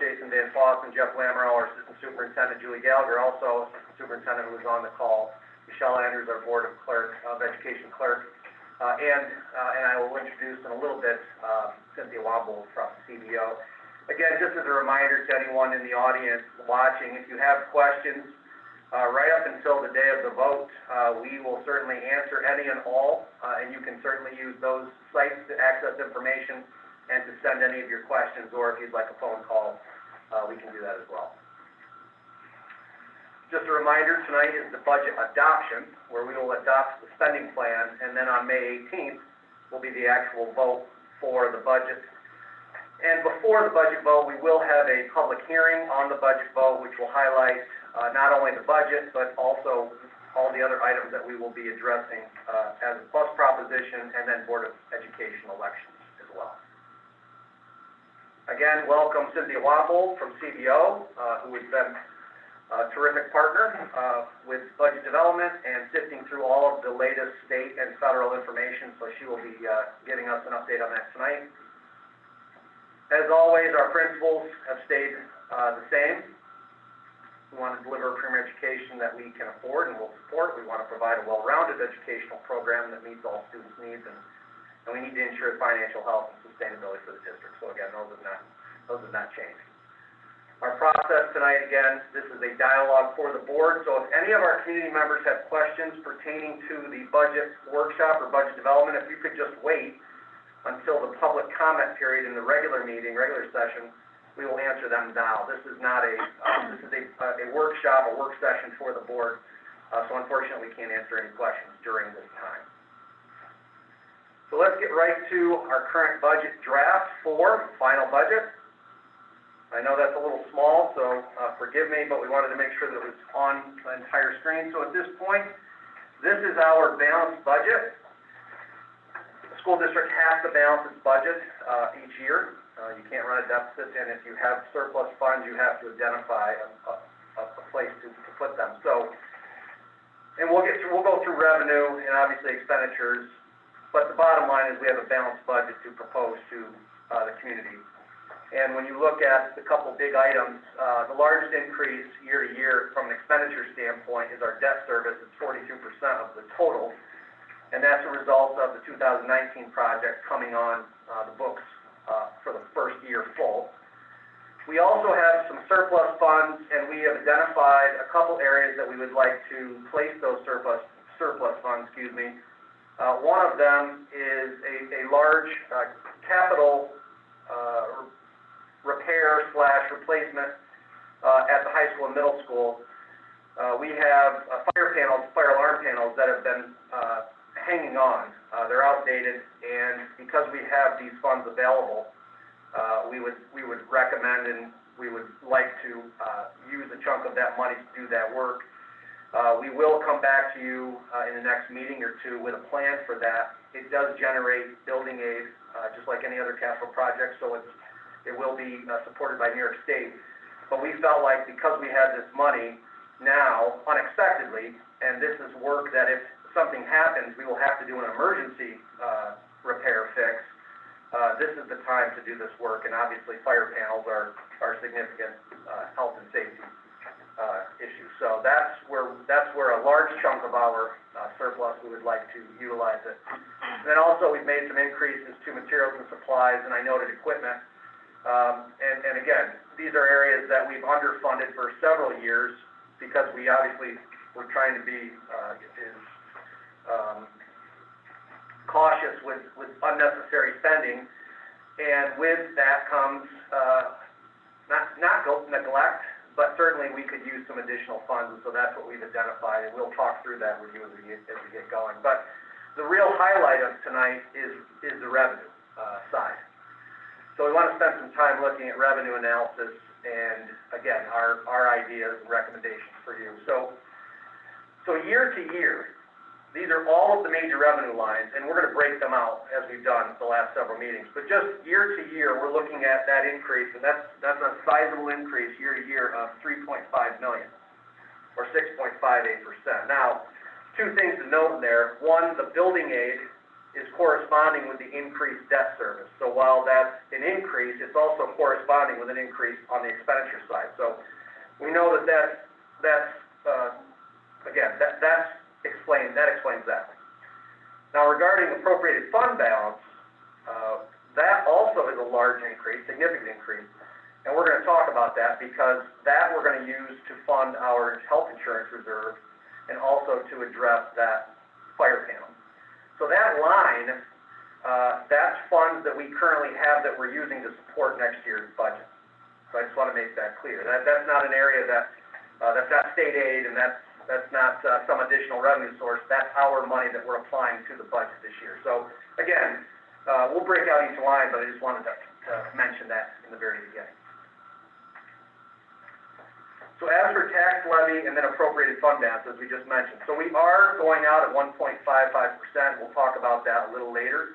Jason Van Foss, and Jeff Lamoureux, our Assistant Superintendent, Julie Gallagher, also Assistant Superintendent, who was on the call, Michelle Andrews, our Board of Education clerk, and I will introduce in a little bit Cynthia Womble from CBO. Again, just as a reminder to anyone in the audience watching, if you have questions, right up until the day of the vote, we will certainly answer any and all, and you can certainly use those sites to access information and to send any of your questions, or if you'd like a phone call, we can do that as well. Just a reminder, tonight is the budget adoption, where we will adopt the spending plan, and then on May 18th will be the actual vote for the budget. And before the budget vote, we will have a public hearing on the budget vote, which will highlight not only the budget, but also all the other items that we will be addressing as a plus proposition, and then Board of Education elections as well. Again, welcome Cynthia Womble from CBO, who has been a terrific partner with budget development and sifting through all of the latest state and federal information, so she will be giving us an update on that tonight. As always, our principles have stayed the same. We want to deliver a premier education that we can afford and will support. We want to provide a well-rounded educational program that meets all students' needs, and we need to ensure financial health and sustainability for the district. So again, those have not changed. Our process tonight, again, this is a dialogue for the board. So if any of our community members have questions pertaining to the budget workshop or budget development, if you could just wait until the public comment period in the regular meeting, regular session, we will answer them now. This is not a workshop, a work session for the board, so unfortunately we can't answer any questions during this time. So let's get right to our current budget draft for final budget. I know that's a little small, so forgive me, but we wanted to make sure that it was on the entire screen. So at this point, this is our balanced budget. School district has to balance its budget each year. You can't run a deficit, and if you have surplus funds, you have to identify a place to put them. So, and we'll go through revenue and obviously expenditures, but the bottom line is we have a balanced budget to propose to the community. And when you look at the couple big items, the largest increase year to year from an expenditure standpoint is our debt service. It's 42% of the total. And that's a result of the 2019 project coming on the books for the first year full. We also have some surplus funds, and we have identified a couple areas that we would like to place those surplus funds, One of them is a large capital repair / replacement at the high school and middle school. We have fire alarm panels that have been hanging on. They're outdated, and because we have these funds available, we would recommend and we would like to use a chunk of that money to do that work. We will come back to you in the next meeting or two with a plan for that. It does generate building aid, just like any other capital project, so it will be supported by New York State. But we felt like because we had this money now, unexpectedly, and this is work that if something happens, we will have to do an emergency repair fix. This is the time to do this work, and obviously fire panels are significant health and safety issue. So that's where a large chunk of our surplus we would like to utilize it. And then also we've made some increases to materials and supplies, and I noted equipment. And again, these are areas that we've underfunded for several years because we obviously were trying to be cautious with unnecessary spending, and with that comes not neglect, but certainly we could use some additional funds, and so that's what we've identified, and we'll talk through that with you as we get going. But the real highlight of tonight is the revenue side. So we want to spend some time looking at revenue analysis and, again, our ideas and recommendations for you. So year to year, these are all of the major revenue lines, and we're going to break them out as we've done the last several meetings. But just year to year, we're looking at that increase, and that's a sizable increase year to year of $3.5 million, or 6.58%. Now, two things to note there. One, the building aid is corresponding with the increased debt service. So while that's an increase, it's also corresponding with an increase on the expenditure side. So we know that explains that. Now regarding appropriated fund balance, that also is a large increase, significant increase, and we're going to talk about that because that we're going to use to fund our health insurance reserve and also to address that fire panel. So that line, that's funds that we currently have that we're using to support next year's budget. So I just want to make that clear. That's not an area that's not state aid, and that's not some additional revenue source. That's our money that we're applying to the budget this year. So again, we'll break out each line, but I just wanted to mention that in the very beginning. So as for tax levy and then appropriated fund balance, as we just mentioned, so we are going out at 1.55%. We'll talk about that a little later.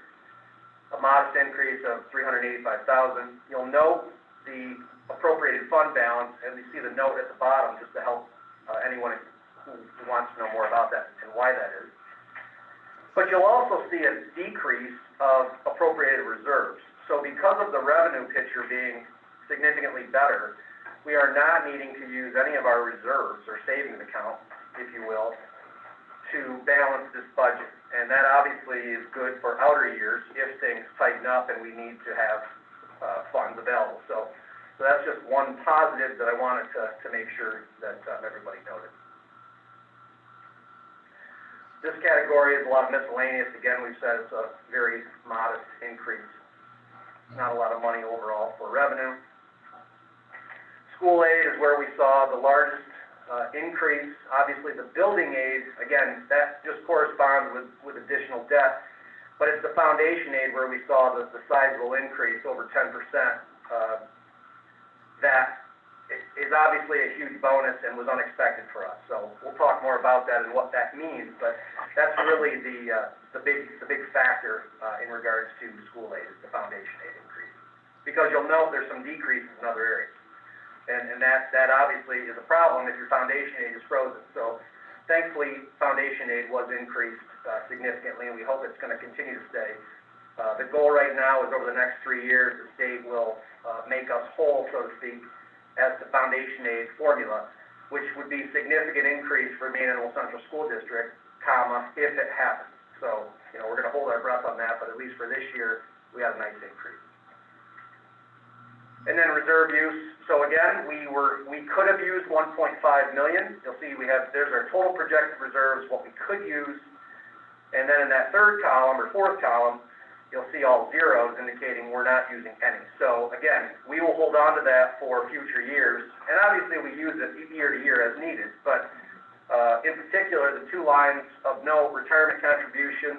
A modest increase of $385,000. You'll note the appropriated fund balance, and we see the note at the bottom just to help anyone who wants to know more about that and why that is. But you'll also see a decrease of appropriated reserves. So because of the revenue picture being significantly better, we are not needing to use any of our reserves or savings accounts, if you will, to balance this budget. And that obviously is good for outer years if things tighten up and we need to have funds available. So that's just one positive that I wanted to make sure that everybody noted. This category is a lot of miscellaneous. Again, we've said it's a very modest increase. Not a lot of money overall for revenue. School aid is where we saw the largest increase. Obviously, the building aid, again, that just corresponds with additional debt. But it's the foundation aid where we saw the sizable increase, over 10%. That is obviously a huge bonus and was unexpected for us. So we'll talk more about that and what that means, but that's really the big factor in regards to school aid, is the foundation aid increase. Because you'll note there's some decreases in other areas. And that obviously is a problem if your foundation aid is frozen. So thankfully, foundation aid was increased significantly, and we hope it's going to continue to stay. The goal right now is over the next 3 years, the state will make us whole, so to speak, as the foundation aid formula, which would be significant increase for Maine-Endwell Central School District, if it happens. So, we're going to hold our breath on that, but at least for this year, we had a nice increase. And then reserve use. So again, we could have used $1.5 million. You'll see there's our total projected reserves, what we could use, and then in that third column or fourth column, you'll see all zeros indicating we're not using any. So again, we will hold on to that for future years, and obviously we use it year to year as needed, but in particular, the two lines of note, retirement contribution,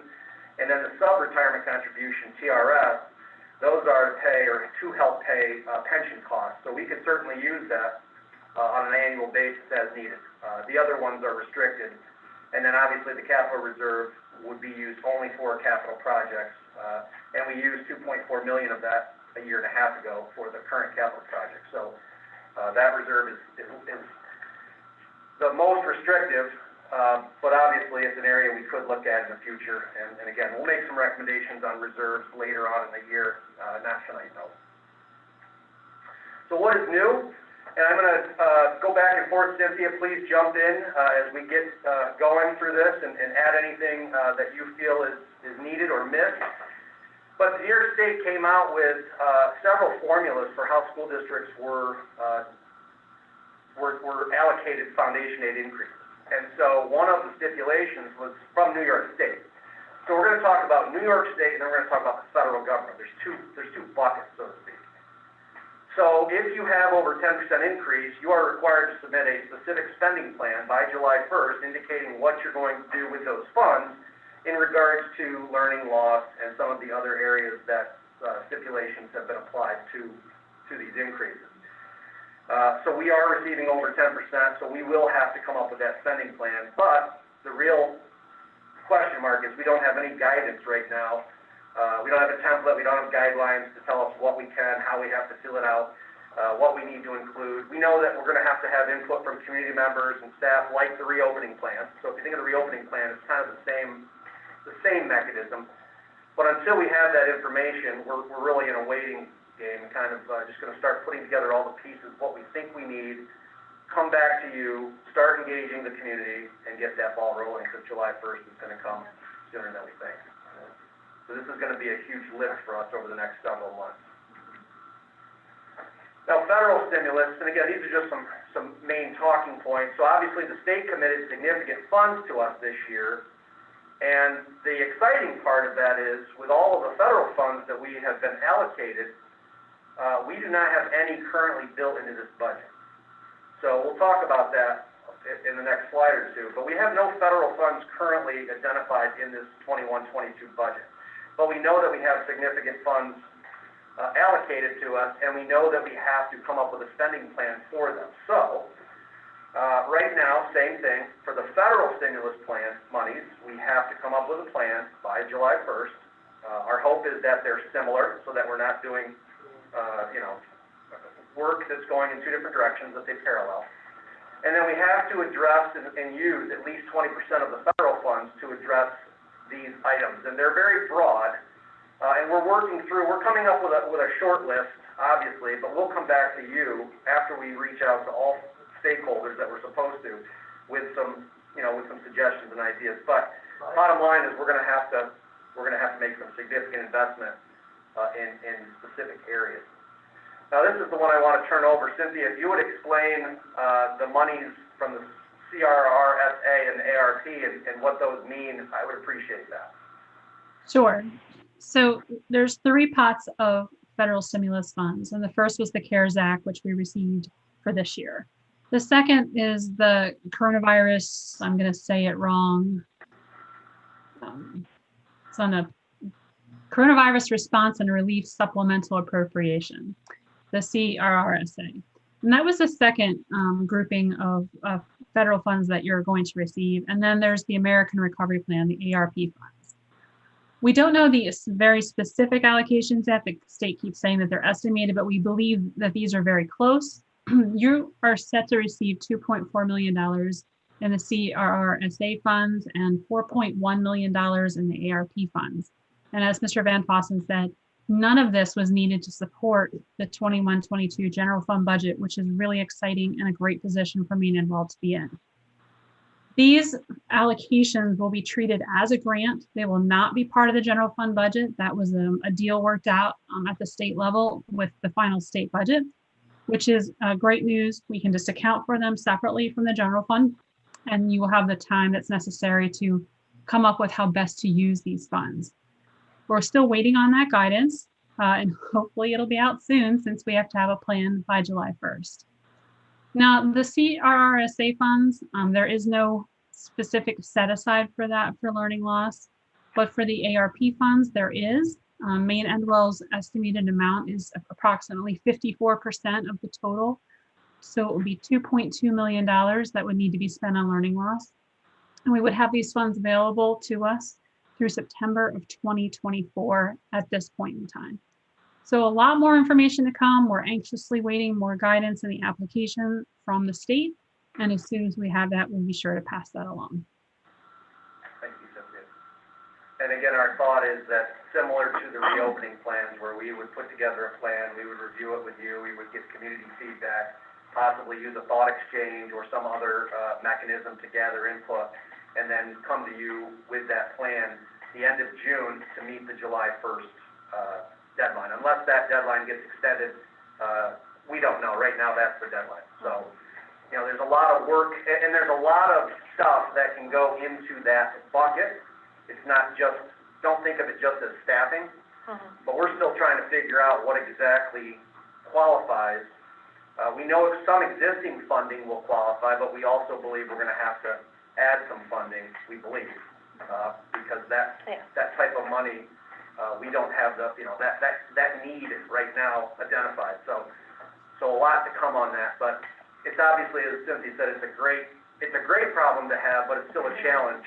and then the sub-retirement contribution, TRS, those are to help pay pension costs. So we could certainly use that on an annual basis as needed. The other ones are restricted, and then obviously the capital reserve would be used only for capital projects, and we used $2.4 million of that a year and a half ago for the current capital project. So that reserve is the most restrictive, but obviously it's an area we could look at in the future. And again, we'll make some recommendations on reserves later on in the year, not tonight though. So what is new? And I'm going to go back and forth. Cynthia, please jump in as we get going through this and add anything that you feel is needed or missed. But the New York State came out with several formulas for how school districts were allocated foundation aid increases. And so one of the stipulations was from New York State. So we're going to talk about New York State, and then we're going to talk about the federal government. There's two buckets, so to speak. So if you have over 10% increase, you are required to submit a specific spending plan by July 1st, indicating what you're going to do with those funds in regards to learning loss and some of the other areas that stipulations have been applied to these increases. So we are receiving over 10%, so we will have to come up with that spending plan. But the real question mark is we don't have any guidance right now. We don't have a template, we don't have guidelines to tell us what we can, how we have to fill it out, what we need to include. We know that we're going to have input from community members and staff like the reopening plan. So if you think of the reopening plan, it's kind of the same mechanism. But until we have that information, we're really in a waiting game, kind of just going to start putting together all the pieces, what we think we need, come back to you, start engaging the community, and get that ball rolling, because July 1st is going to come sooner than we think. So this is going to be a huge lift for us over the next several months. Now, federal stimulus, and again, these are just some main talking points. So obviously, the state committed significant funds to us this year, and the exciting part of that is, with all of the federal funds that we have been allocated, we do not have any currently built into this budget. So we'll talk about that in the next slide or two, but we have no federal funds currently identified in this 21-22 budget. But we know that we have significant funds allocated to us, and we know that we have to come up with a spending plan for them. So right now, same thing, for the federal stimulus plan monies, we have to come up with a plan by July 1st. Our hope is that they're similar, so that we're not doing work that's going in two different directions, that they parallel. And then we have to address and use at least 20% of the federal funds to address these items. And they're very broad, and we're working through, we're coming up with a short list, obviously, but we'll come back to you after we reach out to all stakeholders that we're supposed to with some suggestions and ideas. But bottom line is we're going to have to make some significant investment in specific areas. Now, this is the one I want to turn over. Cynthia, if you would explain the monies from the CRRSA and the ARP and what those mean, I would appreciate that. Sure. So there's 3 pots of federal stimulus funds, and the first was the CARES Act, which we received for this year. The second is the coronavirus, I'm going to say it wrong. It's on a Coronavirus Response and Relief Supplemental Appropriation, the CRRSA. And that was the second grouping of federal funds that you're going to receive. And then there's the American Recovery Plan, the ARP funds. We don't know the very specific allocations yet. The state keeps saying that they're estimated, but we believe that these are very close. You are set to receive $2.4 million in the CRRSA funds and $4.1 million in the ARP funds. And as Mr. Van Fossen said, none of this was needed to support the 21-22 general fund budget, which is really exciting and a great position for Maine-Endwell to be in. These allocations will be treated as a grant. They will not be part of the general fund budget. That was a deal worked out at the state level with the final state budget, which is great news. We can just account for them separately from the general fund, and you will have the time that's necessary to come up with how best to use these funds. We're still waiting on that guidance, and hopefully it'll be out soon, since we have to have a plan by July 1st. Now, the CRRSA funds, there is no specific set aside for that for learning loss, but for the ARP funds, there is. Maine-Endwell's estimated amount is approximately 54% of the total. So it would be $2.2 million that would need to be spent on learning loss. And we would have these funds available to us through September of 2024 at this point in time. So a lot more information to come. We're anxiously waiting more guidance in the application from the state. And as soon as we have that, we'll be sure to pass that along. Thank you, Cynthia. And again, our thought is that similar to the reopening plans, where we would put together a plan, we would review it with you, we would get community feedback, possibly use a thought exchange or some other mechanism to gather input, and then come to you with that plan the end of June to meet the July 1st deadline. Unless that deadline gets extended, we don't know. Right now, that's the deadline. So, there's a lot of work, and there's a lot of stuff that can go into that bucket. It's not just, don't think of it just as staffing, but we're still trying to figure out what exactly qualifies. We know some existing funding will qualify, but we also believe we're going to have to add some funding, we believe, because that type of money, we don't have the, that need right now identified. So a lot to come on that, but it's obviously, as Cynthia said, it's a great problem to have, but it's still a challenge.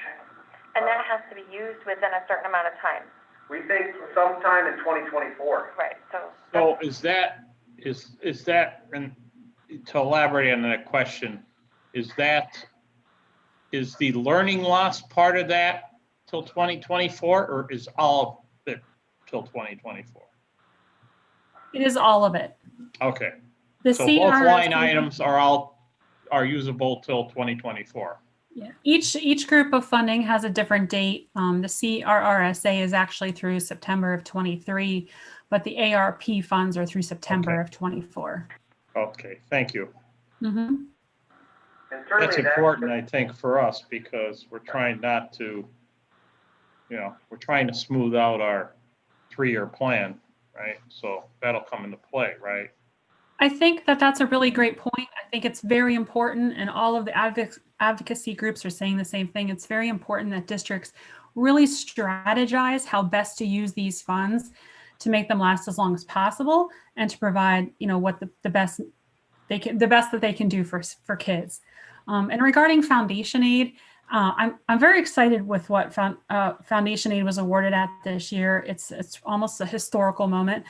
And that has to be used within a certain amount of time. We think sometime in 2024. Right. So is that, and to elaborate on that question, is the learning loss part of that till 2024, or is all of it till 2024? It is all of it. Okay, The so both line CRSA items are usable till 2024. Yeah, each group of funding has a different date. The CRRSA is actually through September of 23, but the ARP funds are through September Okay. of 24. Okay, thank you. Mm-hmm. And certainly That's important, I think, for us because we're trying not to, we're trying to smooth out our 3-year plan, right? So that'll come into play, right? I think that that's a really great point. I think it's very important, and all of the advocacy groups are saying the same thing. It's very important that districts really strategize how best to use these funds to make them last as long as possible and to provide, what the best that they can do for kids. And regarding foundation aid, I'm very excited with what foundation aid was awarded at this year. It's almost a historical moment.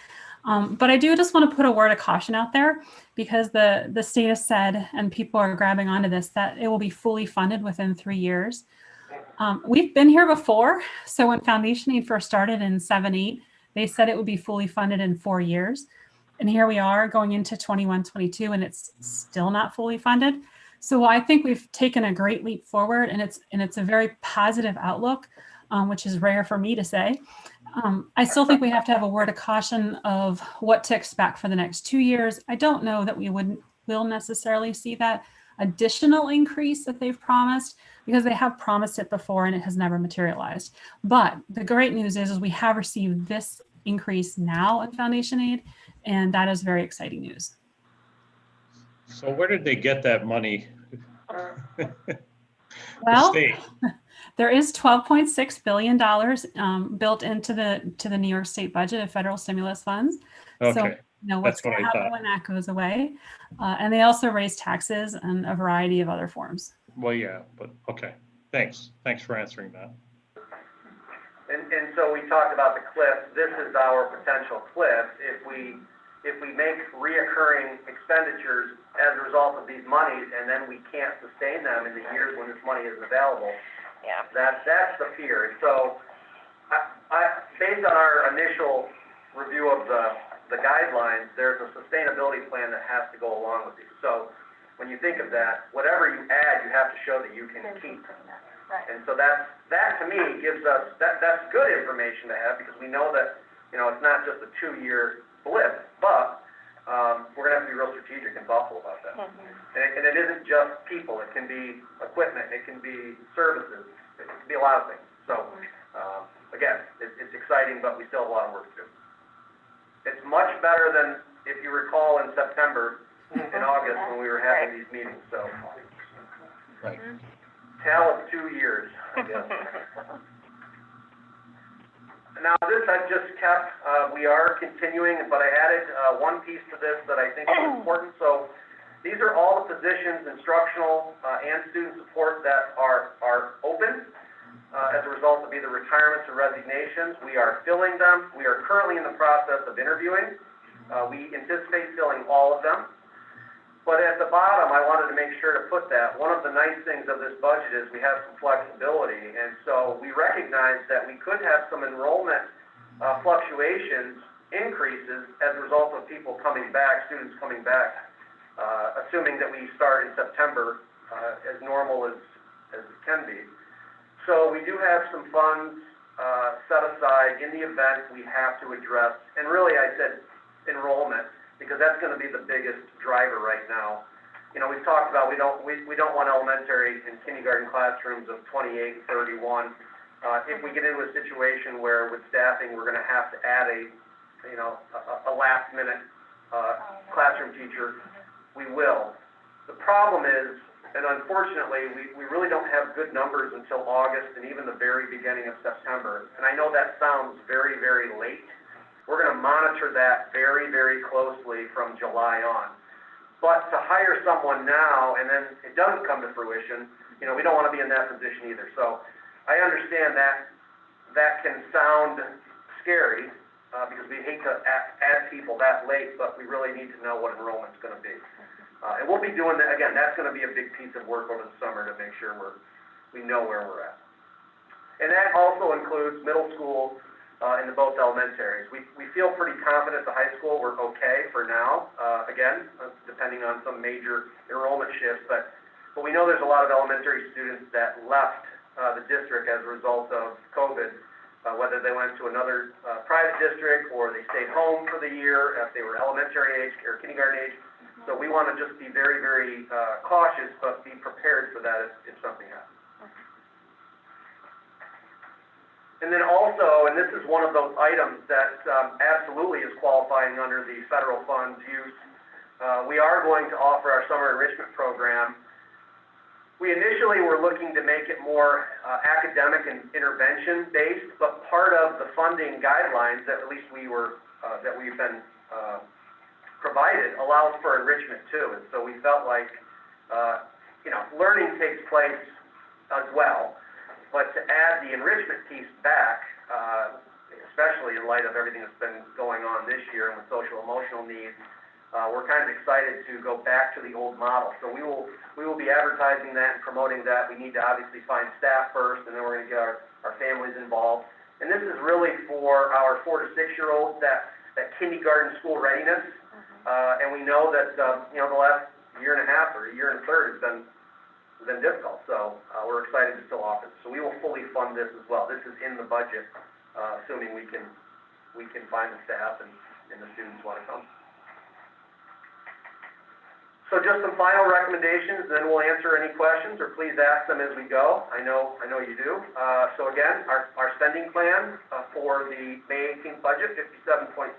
But I do just want to put a word of caution out there because the state has said, and people are grabbing onto this, that it will be fully funded within 3 years. We've been here before. So when foundation aid first started in 7-8, they said it would be fully funded in 4 years. And here we are going into 21-22, and it's still not fully funded. So I think we've taken a great leap forward, and it's a very positive outlook, which is rare for me to say. I still think we have to have a word of caution of what to expect for the next 2 years. I don't know that will necessarily see that additional increase that they've promised, because they have promised it before and it has never materialized. But the great news is we have received this increase now in foundation aid, and that is very exciting news. So where did they get that money? Well, The state. there is $12.6 billion built into the New York State budget of federal stimulus funds. Okay. So what's going to happen when that goes away? And they also raise taxes and a variety of other forms. Well, yeah, but okay. Thanks for answering that. And so we talked about the cliff. This is our potential cliff. If we make reoccurring expenditures as a result of these monies, and then we can't sustain them in the years when this money is available, Yeah. that's the fear. And so, based on our initial review of the guidelines, there's a sustainability plan that has to go along with these. So, when you think of that, whatever you add, you have to show that you can keep. Right. And so that to me gives us, that's good information to have, because we know that, it's not just a 2-year blip, but we're gonna have to be real strategic and thoughtful about that. Mm-hmm. And it isn't just people, it can be equipment, it can be services, it can be a lot of things. So, again, it's exciting, but we still have a lot of work to do. It's much better than, if you recall, in September and August when we were having these meetings, so. Right. Tale of 2 years, I guess. Now, this I've just kept, we are continuing, but I added one piece to this that I think is important. So these are all the positions, instructional and student support, that are open as a result of either retirements or resignations. We are filling them. We are currently in the process of interviewing. We anticipate filling all of them. But at the bottom, I wanted to make sure to put that. One of the nice things of this budget is we have some flexibility, and so we recognize that we could have some enrollment fluctuations, increases, as a result of people coming back, students coming back, assuming that we start in September as normal as it can be. So we do have some funds set aside in the event we have to address, and really I said enrollment, because that's going to be the biggest driver right now. We've talked about we don't want elementary and kindergarten classrooms of 28, 31. If we get into a situation where with staffing we're going to have to add a last minute classroom teacher, we will. The problem is, and unfortunately, we really don't have good numbers until August and even the very beginning of September. And I know that sounds very, very late. We're going to monitor that very, very closely from July on. But to hire someone now and then it doesn't come to fruition, we don't want to be in that position either. So I understand that can sound scary because we hate to add people that late, but we really need to know what enrollment's going to be. And we'll be doing that, again, that's going to be a big piece of work over the summer to make sure we know where we're at. And that also includes middle school in the both elementaries. We feel pretty confident at the high school we're okay for now, again, depending on some major enrollment shifts, but we know there's a lot of elementary students that left the district as a result of COVID, whether they went to another private district or they stayed home for the year if they were elementary age or kindergarten age. So we want to just be very, very cautious, but be prepared for that if something happens. And then also, and this is one of those items that absolutely is qualifying under the federal funds use, we are going to offer our summer enrichment program. We initially were looking to make it more academic and intervention based, but part of the funding guidelines that at least we've been provided allows for enrichment too. And so we felt like, learning takes place as well, but to add the enrichment piece back, especially in light of everything that's been going on this year and with social emotional needs, we're kind of excited to go back to the old model. So we will be advertising that and promoting that. We need to obviously find staff first, and then we're going to get our families involved. And this is really for our 4 to 6 year olds, that kindergarten school readiness. And we know that the last year and a half or a year and a third has been difficult. So we're excited to still offer this. So we will fully fund this as well. This is in the budget, assuming we can find the staff and the students want to come. So just some final recommendations, then we'll answer any questions, or please ask them as we go. I know you do. So again, our spending plan for the May 18th budget, 57.7,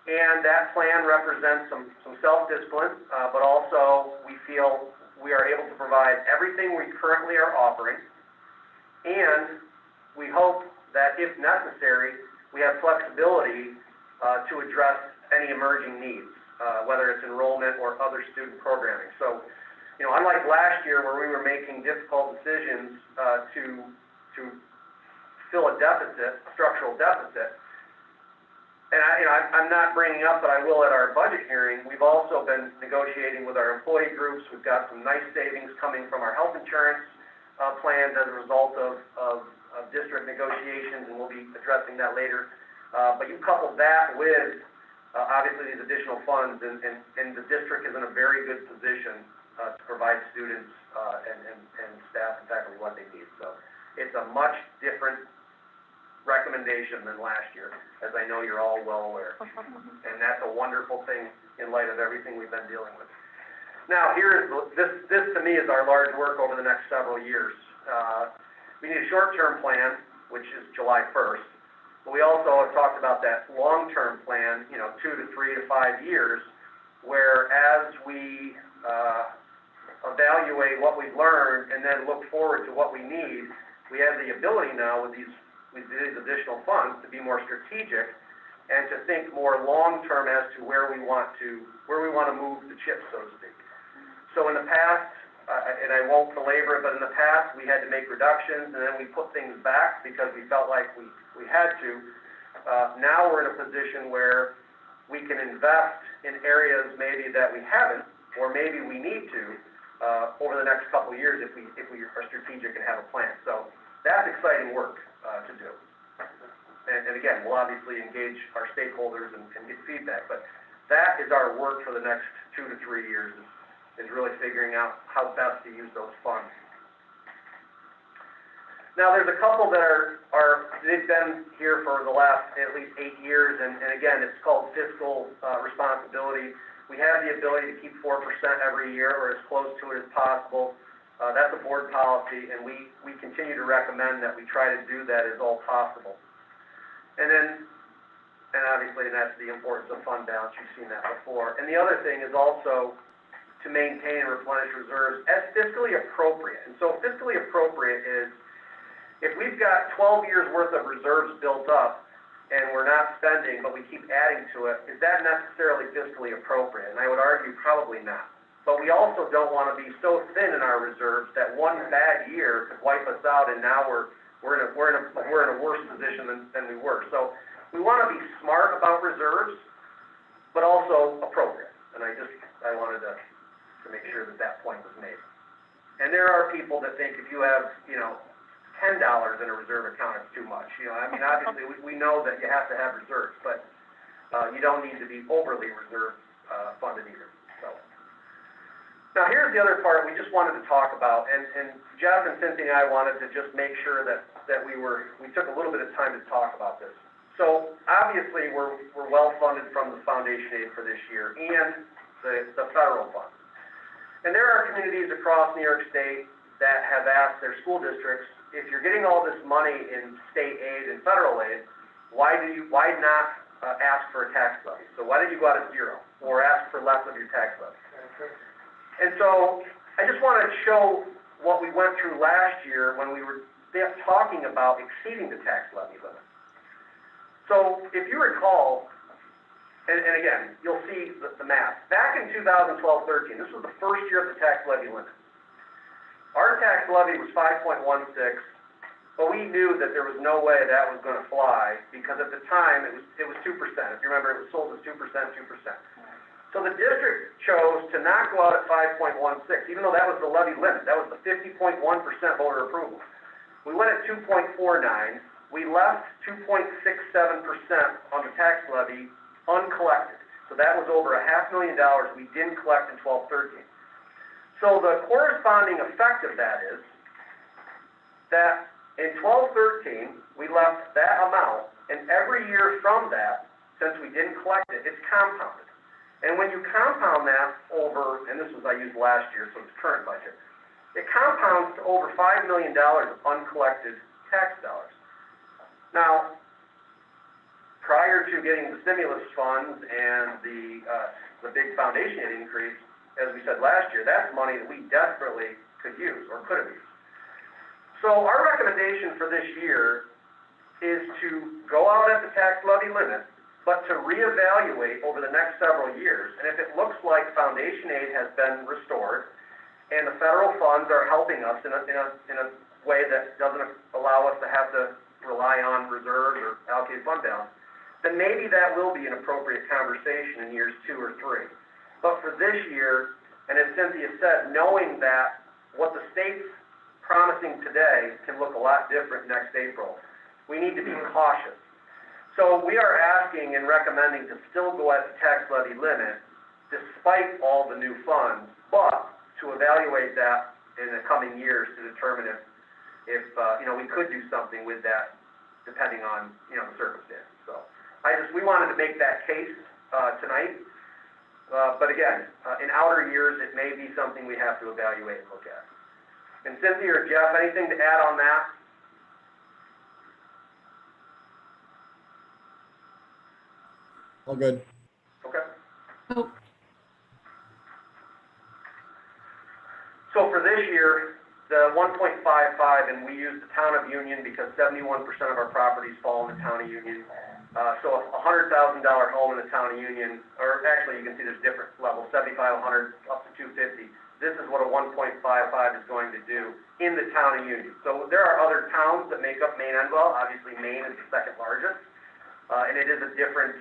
and that plan represents some self-discipline, but also we feel we are able to provide everything we currently are offering, and we hope that if necessary, we have flexibility to address any emerging needs. Whether it's enrollment or other student programming. So, unlike last year where we were making difficult decisions to fill a deficit, a structural deficit, and I'm not bringing up, but I will at our budget hearing, we've also been negotiating with our employee groups. We've got some nice savings coming from our health insurance plans as a result of district negotiations, and we'll be addressing that later. But you couple that with obviously these additional funds, and the district is in a very good position to provide students and staff and faculty what they need. So it's a much different recommendation than last year, as I know you're all well aware. And that's a wonderful thing in light of everything we've been dealing with. Now, this to me is our large work over the next several years. We need a short-term plan, which is July 1st. But we also have talked about that long-term plan, 2 to 3 to 5 years, where as we evaluate what we've learned and then look forward to what we need, we have the ability now with these additional funds to be more strategic and to think more long-term as to where we want to move the chips, so to speak. So in the past, and I won't belabor it, but in the past we had to make reductions and then we put things back because we felt like we had to. Now we're in a position where we can invest in areas maybe that we haven't, or maybe we need to, over the next couple of years if we are strategic and have a plan. So that's exciting work to do. And again, we'll obviously engage our stakeholders and get feedback, but that is our work for the next 2 to 3 years, is really figuring out how best to use those funds. Now, there's a couple that they've been here for the last at least 8 years, and again, it's called fiscal responsibility. We have the ability to keep 4% every year, or as close to it as possible. That's a board policy, and we continue to recommend that we try to do that as all possible. And obviously, that's the importance of fund balance. You've seen that before. And the other thing is also to maintain and replenish reserves as fiscally appropriate. And so fiscally appropriate is, if we've got 12 years worth of reserves built up and we're not spending, but we keep adding to it, is that necessarily fiscally appropriate? And I would argue probably not. But we also don't want to be so thin in our reserves that one bad year could wipe us out, and now we're in a worse position than we were. So we want to be smart about reserves, but also appropriate. And I wanted to make sure that point was made. And there are people that think if you have, $10 in a reserve account is too much. You know, I mean, obviously, we know that you have to have reserves, but you don't need to be overly reserve funded either, so. Now, here's the other part we just wanted to talk about, and Jeff and Cynthia and I wanted to just make sure that we took a little bit of time to talk about this. So, obviously, we're well funded from the foundation aid for this year and the federal funds. And there are communities across New York State that have asked their school districts, if you're getting all this money in state aid and federal aid, why not ask for a tax levy? So why did you go out at zero or ask for less of your tax levy? And so I just want to show what we went through last year when we were talking about exceeding the tax levy limit. So if you recall, and again, you'll see the math. Back in 2012-13, this was the first year of the tax levy limit. Our tax levy was 5.16, but we knew that there was no way that was going to fly because at the time it was 2%. If you remember, it was sold as 2%. So the district chose to not go out at 5.16, even though that was the levy limit. That was the 50.1% voter approval. We went at 2.49. We left 2.67% on the tax levy uncollected. So that was over $500,000 we didn't collect in 12-13. So the corresponding effect of that is that in 12-13, we left that amount, and every year from that, since we didn't collect it, it's compounded. And when you compound that over, and this was I used last year, so it's current budget, it compounds to over $5 million of uncollected tax dollars. Now, prior to getting the stimulus funds and the big foundation aid increase, as we said last year, that's money that we desperately could use or could have used. So our recommendation for this year is to go out at the tax levy limit, but to reevaluate over the next several years. And if it looks like foundation aid has been restored and the federal funds are helping us in a way that doesn't allow us to have to rely on reserves or allocated fund balance, then maybe that will be an appropriate conversation in years 2 or 3. But for this year, and as Cynthia said, knowing that what the state's promising today can look a lot different next April, we need to be cautious. So we are asking and recommending to still go at the tax levy limit despite all the new funds, but to evaluate that in the coming years to determine if we could do something with that depending on, the circumstances. So we wanted to make that case tonight. But again, in outer years, it may be something we have to evaluate and look at. And Cynthia or Jeff, anything to add on that? All good. Okay. Oh, So for this year, the 1.55, and we use the town of Union because 71% of our properties fall in the town of Union. So a $100,000 home in the town of Union, or actually you can see there's different levels, 75, 100, up to 250. This is what a 1.55 is going to do in the town of Union. So there are other towns that make up Maine-Endwell. Obviously, Maine is the second largest, and it is a different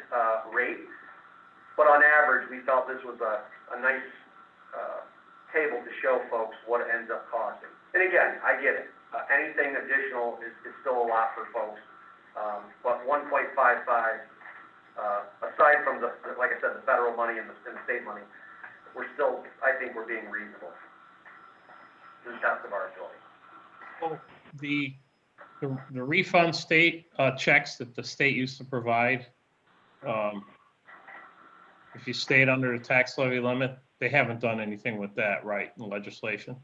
rate. But on average, we felt this was a nice table to show folks what it ends up costing. And again, I get it. Anything additional is still a lot for folks. But 1.55, aside from like I said, the federal money and the state money, I think we're being reasonable to the best of our ability. Well, the refund state checks that the state used to provide, if you stayed under the tax levy limit, they haven't done anything with that, right, in legislation?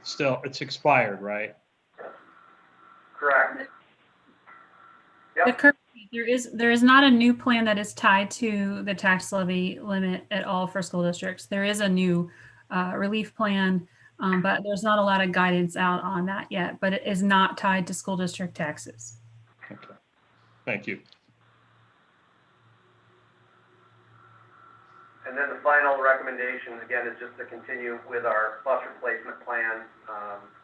Still, it's expired, right? Correct. Yep. There is not a new plan that is tied to the tax levy limit at all for school districts. There is a new relief plan, but there's not a lot of guidance out on that yet, but it is not tied to school district taxes. Okay, thank you. And then the final recommendation, again, is just to continue with our bus replacement plan.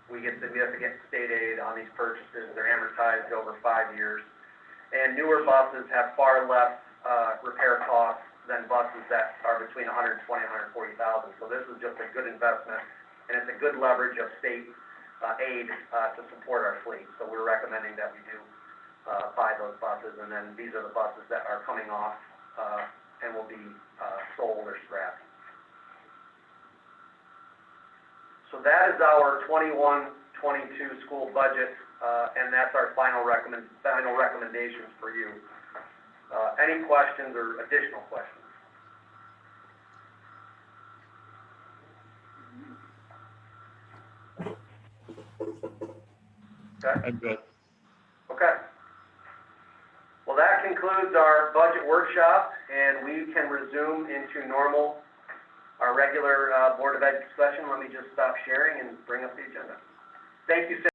We get significant state aid on these purchases. They're amortized over 5 years. And newer buses have far less repair costs than buses that are between $120,000 and $140,000. So this is just a good investment, and it's a good leverage of state aid to support our fleet. So we're recommending that we do buy those buses, and then these are the buses that are coming off and will be sold or scrapped. So that is our 21-22 school budget, and that's our final recommendations for you. Any questions or additional questions? Okay. I'm good. Okay. Well, that concludes our budget workshop, and we can resume into our regular Board of Ed discussion. Let me just stop sharing and bring up the agenda. Thank you, Sam.